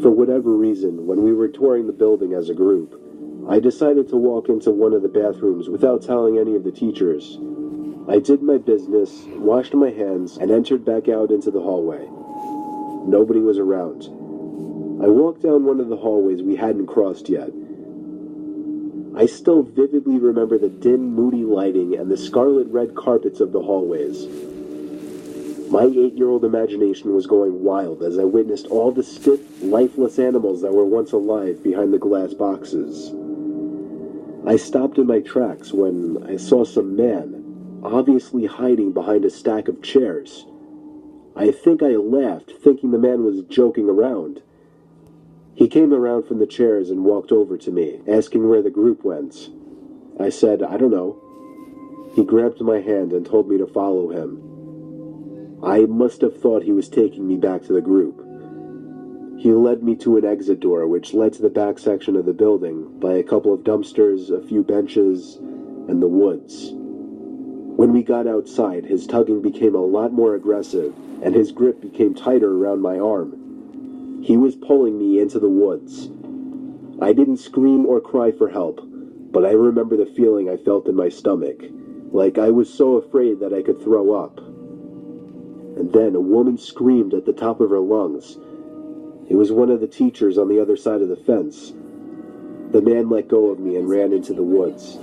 For whatever reason, when we were touring the building as a group, I decided to walk into one of the bathrooms without telling any of the teachers. I did my business, washed my hands, and entered back out into the hallway. Nobody was around. I walked down one of the hallways we hadn't crossed yet. I still vividly remember the dim, moody lighting and the scarlet red carpets of the hallways. My 8-year-old imagination was going wild as I witnessed all the stiff, lifeless animals that were once alive behind the glass boxes. I stopped in my tracks when I saw some man, obviously hiding behind a stack of chairs. I think I laughed, thinking the man was joking around. He came around from the chairs and walked over to me, asking where the group went. I said, "I don't know." He grabbed my hand and told me to follow him. I must have thought he was taking me back to the group. He led me to an exit door which led to the back section of the building by a couple of dumpsters, a few benches, and the woods. When we got outside, his tugging became a lot more aggressive, and his grip became tighter around my arm. He was pulling me into the woods. I didn't scream or cry for help, but I remember the feeling I felt in my stomach, like I was so afraid that I could throw up. And then a woman screamed at the top of her lungs. It was one of the teachers on the other side of the fence. The man let go of me and ran into the woods.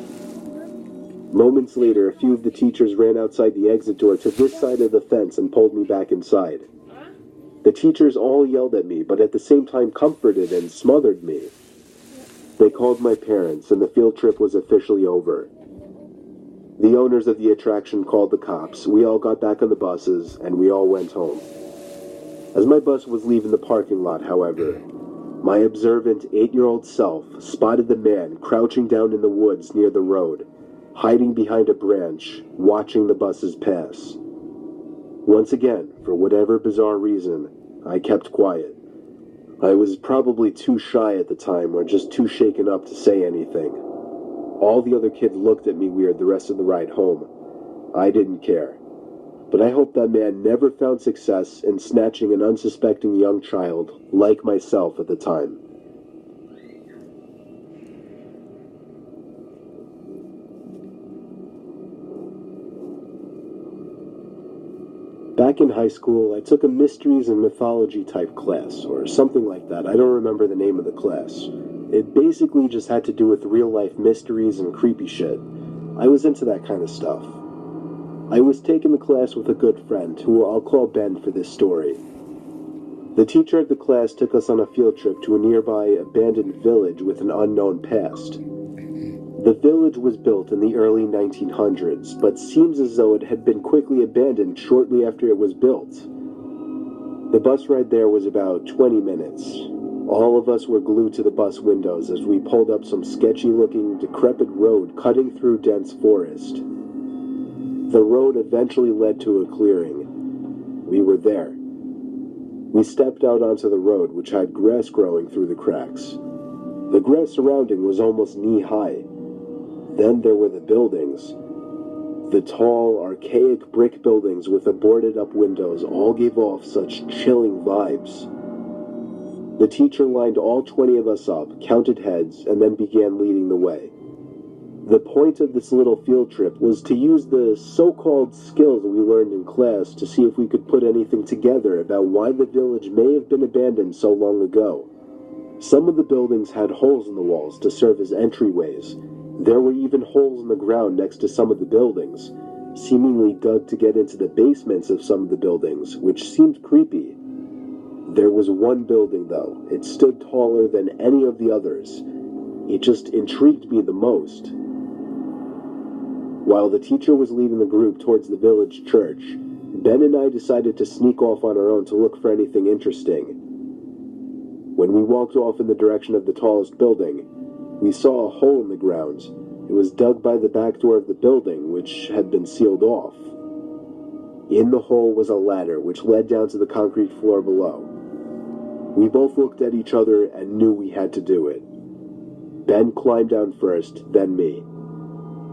Moments later, a few of the teachers ran outside the exit door to this side of the fence and pulled me back inside. The teachers all yelled at me, but at the same time comforted and smothered me. They called my parents, and the field trip was officially over. The owners of the attraction called the cops. We all got back on the buses, and we all went home. As my bus was leaving the parking lot, however, my observant 8-year-old self spotted the man crouching down in the woods near the road, hiding behind a branch, watching the buses pass. Once again, for whatever bizarre reason, I kept quiet. I was probably too shy at the time or just too shaken up to say anything. All the other kids looked at me weird the rest of the ride home. I didn't care. But I hope that man never found success in snatching an unsuspecting young child like myself at the time. Back in high school, I took a mysteries and mythology type class, or something like that. I don't remember the name of the class. It basically just had to do with real-life mysteries and creepy shit. I was into that kind of stuff. I was taking the class with a good friend, who I'll call Ben for this story. The teacher of the class took us on a field trip to a nearby abandoned village with an unknown past. The village was built in the early 1900s, but seems as though it had been quickly abandoned shortly after it was built. The bus ride there was about 20 minutes. All of us were glued to the bus windows as we pulled up some sketchy-looking, decrepit road cutting through dense forest. The road eventually led to a clearing. We were there. We stepped out onto the road, which had grass growing through the cracks. The grass surrounding was almost knee-high. Then there were the buildings. The tall, archaic brick buildings with the boarded-up windows all gave off such chilling vibes. The teacher lined all 20 of us up, counted heads, and then began leading the way. The point of this little field trip was to use the so-called skills we learned in class to see if we could put anything together about why the village may have been abandoned so long ago. Some of the buildings had holes in the walls to serve as entryways. There were even holes in the ground next to some of the buildings, seemingly dug to get into the basements of some of the buildings, which seemed creepy. There was one building, though. It stood taller than any of the others. It just intrigued me the most. While the teacher was leading the group towards the village church, Ben and I decided to sneak off on our own to look for anything interesting. When we walked off in the direction of the tallest building, we saw a hole in the ground. It was dug by the back door of the building, which had been sealed off. In the hole was a ladder, which led down to the concrete floor below. We both looked at each other and knew we had to do it. Ben climbed down first, then me.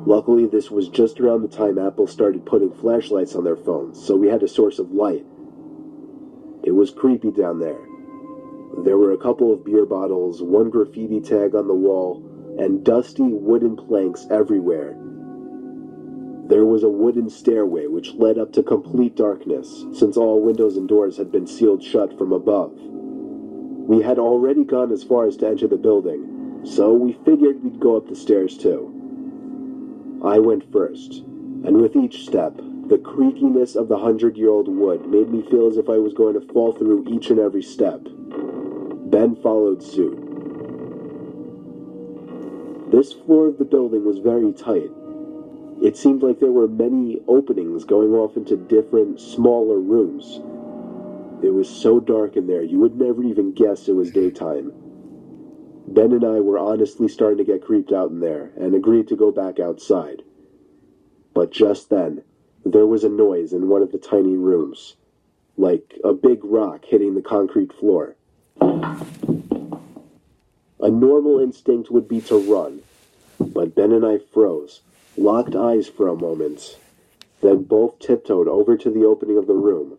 Luckily, this was just around the time Apple started putting flashlights on their phones, so we had a source of light. It was creepy down there. There were a couple of beer bottles, one graffiti tag on the wall, and dusty wooden planks everywhere. There was a wooden stairway which led up to complete darkness, since all windows and doors had been sealed shut from above. We had already gone as far as to enter the building, so we figured we'd go up the stairs too. I went first, and with each step, the creakiness of the 100-year-old wood made me feel as if I was going to fall through each and every step. Ben followed suit. This floor of the building was very tight. It seemed like there were many openings going off into different, smaller rooms. It was so dark in there, you would never even guess it was daytime. Ben and I were honestly starting to get creeped out in there, and agreed to go back outside. But just then, there was a noise in one of the tiny rooms, like a big rock hitting the concrete floor. A normal instinct would be to run, but Ben and I froze, locked eyes for a moment, then both tiptoed over to the opening of the room.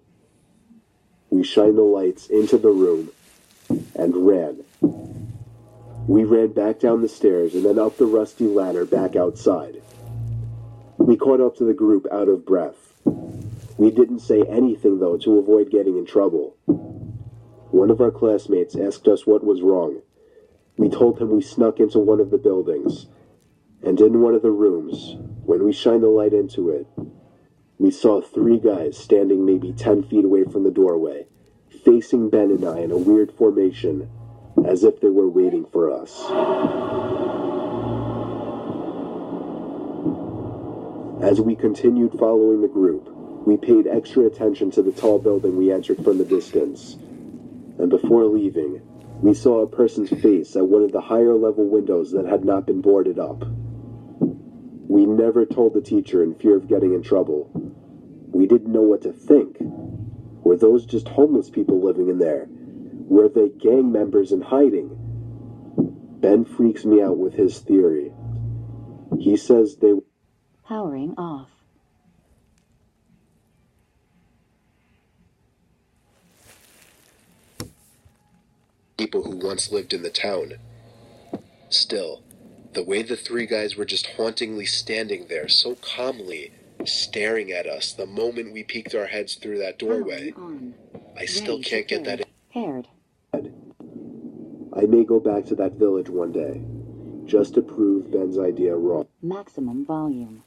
We shined the lights into the room and ran. We ran back down the stairs and then up the rusty ladder back outside. We caught up to the group out of breath. We didn't say anything, though, to avoid getting in trouble. One of our classmates asked us what was wrong. We told him we snuck into one of the buildings, and in one of the rooms, when we shined the light into it, we saw 3 guys standing maybe 10 feet away from the doorway, facing Ben and I in a weird formation, as if they were waiting for us. As we continued following the group, we paid extra attention to the tall building we entered from the distance. And before leaving, we saw a person's face at one of the higher level windows that had not been boarded up. We never told the teacher in fear of getting in trouble. We didn't know what to think. Were those just homeless people living in there? Were they gang members in hiding? Ben freaks me out with his theory. He says they... Powering off. People who once lived in the town. Still, the way the 3 guys were just hauntingly standing there so calmly, staring at us the moment we peeked our heads through that doorway, I still can't get that in. Paired. I may go back to that village one day, just to prove Ben's idea wrong. Maximum volume.